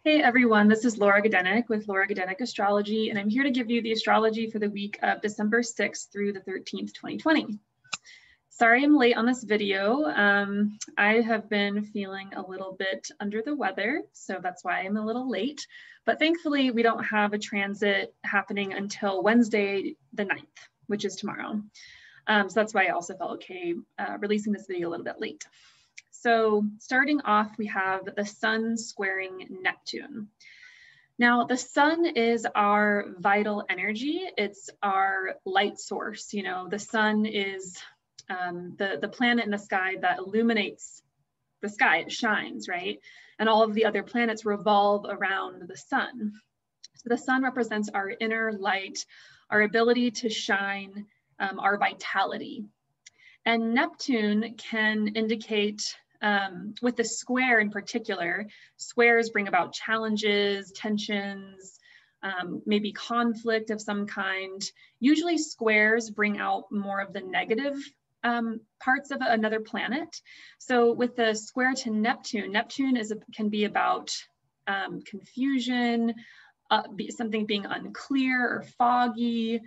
Hey everyone, this is Laura Gadenik with Laura Gadenik Astrology, and I'm here to give you the astrology for the week of December 6th through the 13th, 2020. Sorry I'm late on this video. I have been feeling a little bit under the weather, so that's why I'm a little late. But thankfully, we don't have a transit happening until Wednesday the 9th, which is tomorrow. So that's why I also felt okay releasing this video a little bit late. So starting off, we have the Sun squaring Neptune. Now, the Sun is our vital energy. It's our light source. You know, the Sun is the planet in the sky that illuminates the sky. It shines, right? And all of the other planets revolve around the Sun. So the Sun represents our inner light, our ability to shine, our vitality. And Neptune can indicate, with the square in particular, squares bring about challenges, tensions, maybe conflict of some kind. Usually squares bring out more of the negative parts of another planet. So with the square to Neptune, Neptune can be about confusion, something being unclear or foggy.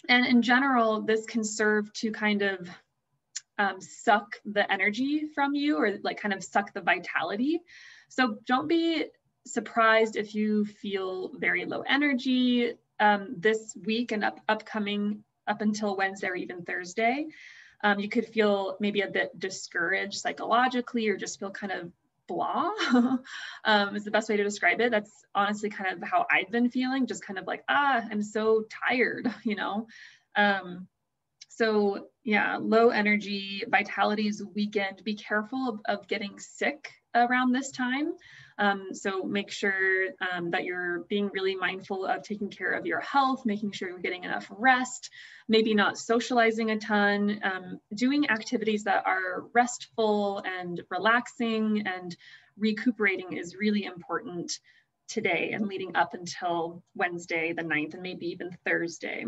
And in general, this can serve to kind of suck the energy from you, or like kind of suck the vitality. So don't be surprised if you feel very low energy this week and upcoming up until Wednesday or even Thursday. You could feel maybe a bit discouraged psychologically, or just feel kind of blah is the best way to describe it. That's honestly kind of how I've been feeling, just kind of like, I'm so tired, you know? So yeah, low energy, vitality is weakened. Be careful of getting sick around this time. So make sure that you're being really mindful of taking care of your health, making sure you're getting enough rest, maybe not socializing a ton, doing activities that are restful and relaxing and recuperating is really important today and leading up until Wednesday the 9th and maybe even Thursday.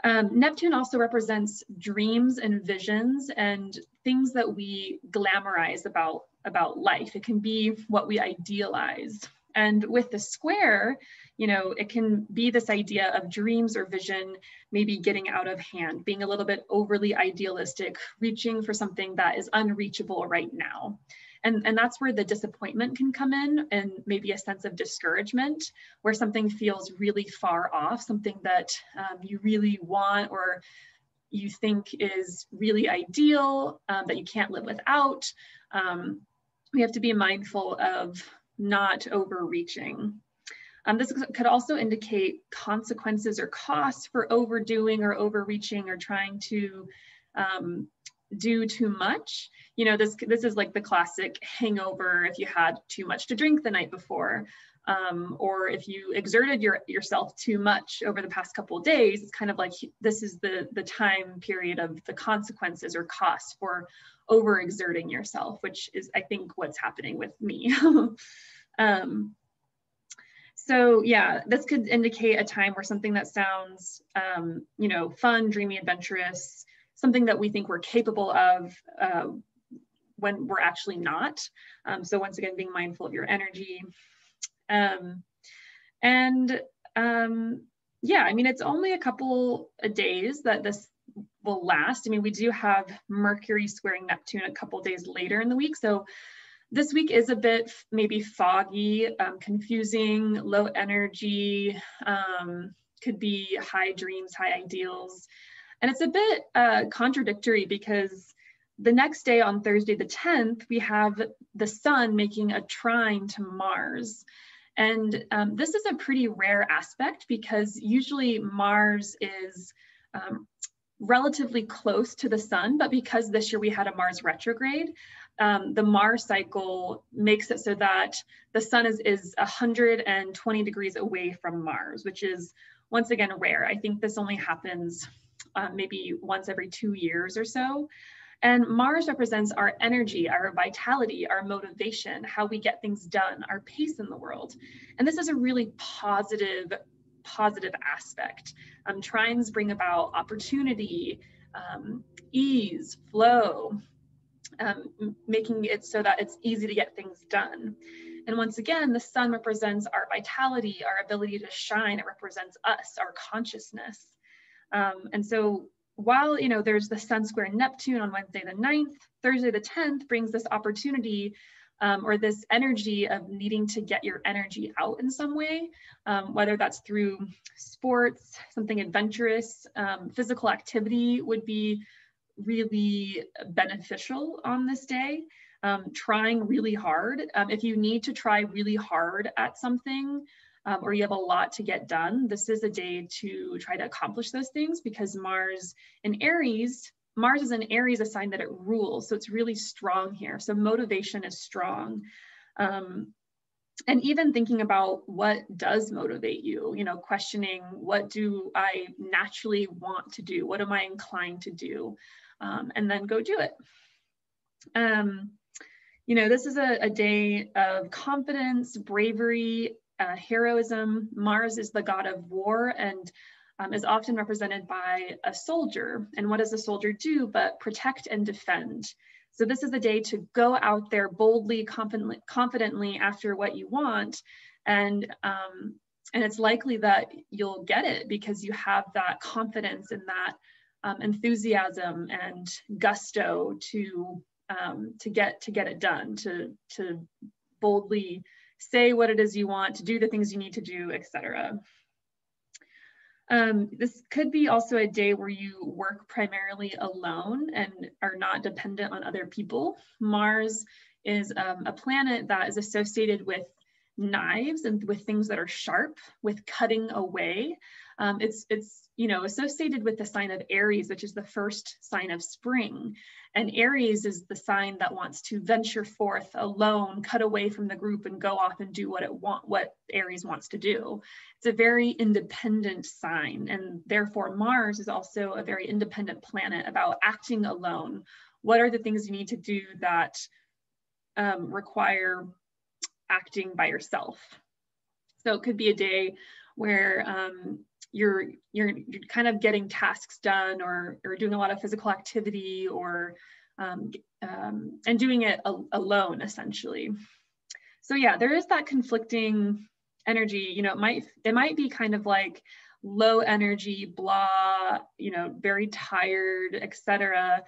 Neptune also represents dreams and visions and things that we glamorize about life. It can be what we idealize. And with the square, you know, it can be this idea of dreams or vision, maybe getting out of hand, being a little bit overly idealistic, reaching for something that is unreachable right now. And that's where the disappointment can come in, and maybe a sense of discouragement, where something feels really far off, something that you really want or you think is really ideal, that you can't live without. We have to be mindful of not overreaching. This could also indicate consequences or costs for overdoing or overreaching or trying to do too much. You know, this is like the classic hangover if you had too much to drink the night before, or if you exerted yourself too much over the past couple of days. It's kind of like this is the time period of the consequences or costs for overexerting yourself, which is, I think, what's happening with me. So yeah, this could indicate a time where something that sounds, you know, fun, dreamy, adventurous, something that we think we're capable of when we're actually not. So once again, being mindful of your energy. Yeah, I mean, it's only a couple of days that this will last. I mean, we do have Mercury squaring Neptune a couple days later in the week. So this week is a bit maybe foggy, confusing, low energy, could be high dreams, high ideals. And it's a bit contradictory because the next day on Thursday the 10th, we have the Sun making a trine to Mars. And this is a pretty rare aspect because usually Mars is relatively close to the Sun, but because this year we had a Mars retrograde, the Mars cycle makes it so that the Sun is 120 degrees away from Mars, which is once again rare. I think this only happens maybe once every 2 years or so. And Mars represents our energy, our vitality, our motivation, how we get things done, our pace in the world. And this is a really positive aspect. Trines bring about opportunity, ease, flow, making it so that it's easy to get things done. And once again, the sun represents our vitality, our ability to shine. It represents us, our consciousness. And so while, you know, there's the sun square Neptune on Wednesday the 9th, Thursday the 10th brings this opportunity or this energy of needing to get your energy out in some way, whether that's through sports, something adventurous, physical activity would be really beneficial on this day. Trying really hard. If you need to try really hard at something, or you have a lot to get done, this is a day to try to accomplish those things, because Mars is in Aries, a sign that it rules. So it's really strong here. So motivation is strong. And even thinking about what does motivate you, you know, questioning, what do I naturally want to do? What am I inclined to do? And then go do it. You know, this is a day of confidence, bravery, heroism. Mars is the god of war and is often represented by a soldier. And what does a soldier do but protect and defend? So this is the day to go out there boldly, confidently after what you want. And it's likely that you'll get it because you have that confidence and that enthusiasm and gusto to get it done, to boldly say what it is you want, to do the things you need to do, etc. This could be also a day where you work primarily alone and are not dependent on other people. Mars is a planet that is associated with knives and with things that are sharp, with cutting away. It's you know, associated with the sign of Aries, which is the first sign of spring. And Aries is the sign that wants to venture forth alone, cut away from the group and go off and do what Aries wants to do. It's a very independent sign. And therefore Mars is also a very independent planet about acting alone. What are the things you need to do that require acting by yourself? So it could be a day where you're kind of getting tasks done or doing a lot of physical activity or and doing it alone essentially. So yeah, there is that conflicting energy. You know, it might be kind of like low energy, blah, you know, very tired, etc.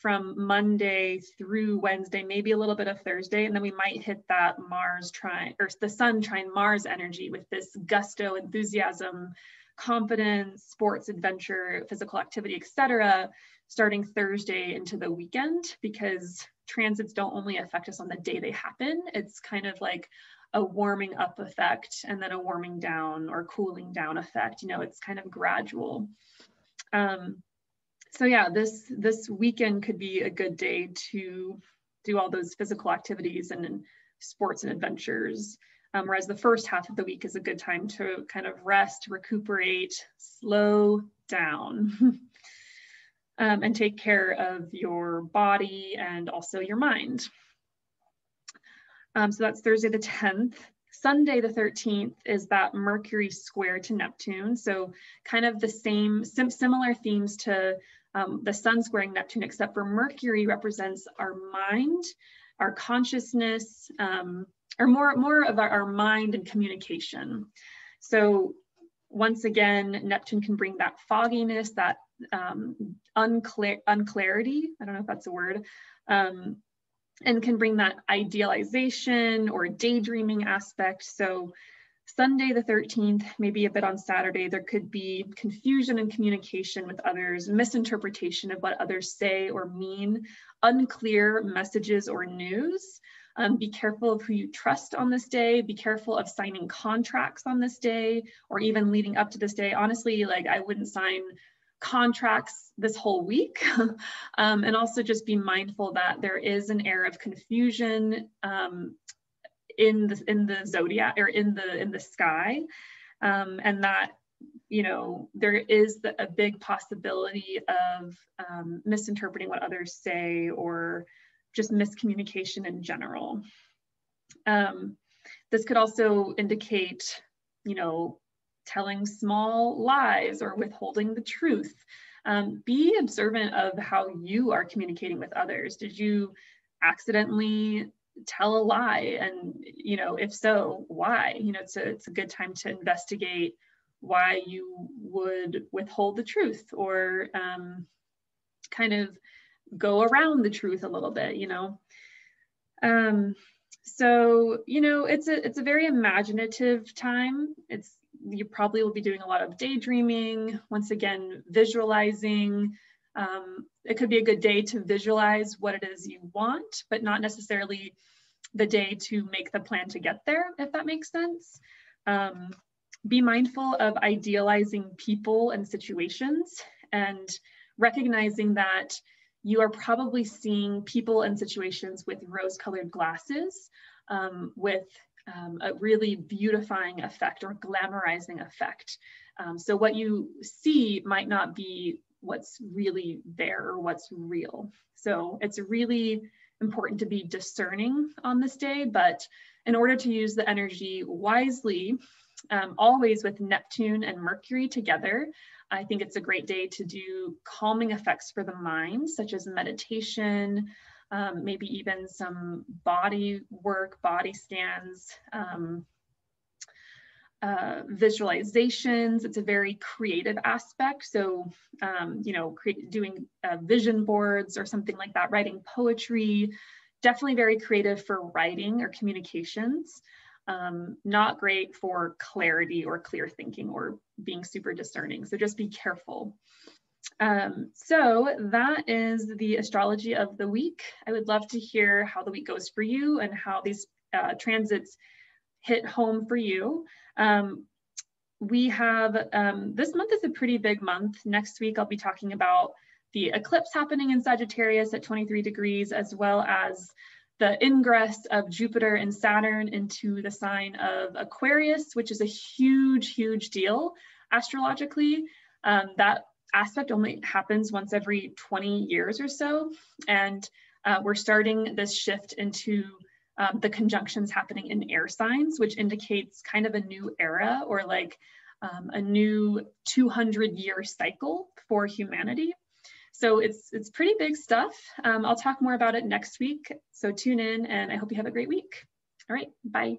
From Monday through Wednesday, maybe a little bit of Thursday, and then we might hit that Mars trine, or the Sun trine Mars energy with this gusto, enthusiasm, confidence, sports, adventure, physical activity, etc., starting Thursday into the weekend, because transits don't only affect us on the day they happen. It's kind of like a warming up effect and then a warming down or cooling down effect. You know, it's kind of gradual. So yeah, this weekend could be a good day to do all those physical activities and sports and adventures, whereas the first half of the week is a good time to kind of rest, recuperate, slow down, and take care of your body and also your mind. So that's Thursday the 10th. Sunday the 13th is that Mercury square to Neptune. So kind of the same, similar themes to the sun squaring Neptune, except for Mercury represents our mind, our consciousness, or more of our mind and communication. So once again, Neptune can bring that fogginess, that unclarity, I don't know if that's a word, and can bring that idealization or daydreaming aspect. So Sunday the 13th, maybe a bit on Saturday, there could be confusion in communication with others, misinterpretation of what others say or mean, unclear messages or news. Be careful of who you trust on this day. Be careful of signing contracts on this day or even leading up to this day. Honestly, like I wouldn't sign contracts this whole week. And also just be mindful that there is an air of confusion in the zodiac or in the sky, and that, you know, there is a big possibility of misinterpreting what others say or just miscommunication in general. This could also indicate, you know, telling small lies or withholding the truth. Be observant of how you are communicating with others. Did you accidentally tell a lie? And, you know, if so, why? You know, it's a good time to investigate why you would withhold the truth, or kind of go around the truth a little bit, you know. So, you know, it's a very imaginative time. You probably will be doing a lot of daydreaming, once again, visualizing. It could be a good day to visualize what it is you want, but not necessarily the day to make the plan to get there, if that makes sense. Be mindful of idealizing people and situations, and recognizing that you are probably seeing people and situations with rose-colored glasses, with a really beautifying effect or glamorizing effect. So what you see might not be what's really there or what's real. So it's really important to be discerning on this day, but in order to use the energy wisely, always with Neptune and Mercury together, I think it's a great day to do calming effects for the mind, such as meditation, maybe even some body work, body scans, visualizations. It's a very creative aspect. So, you know, doing vision boards or something like that, writing poetry, definitely very creative for writing or communications. Not great for clarity or clear thinking or being super discerning. So just be careful. So that is the astrology of the week. I would love to hear how the week goes for you and how these transits hit home for you. We have, this month is a pretty big month. Next week, I'll be talking about the eclipse happening in Sagittarius at 23 degrees, as well as the ingress of Jupiter and Saturn into the sign of Aquarius, which is a huge, huge deal astrologically. That aspect only happens once every 20 years or so. And we're starting this shift into the conjunctions happening in air signs, which indicates kind of a new era, or like a new 200-year cycle for humanity. So it's pretty big stuff. I'll talk more about it next week. So tune in, and I hope you have a great week. All right, bye.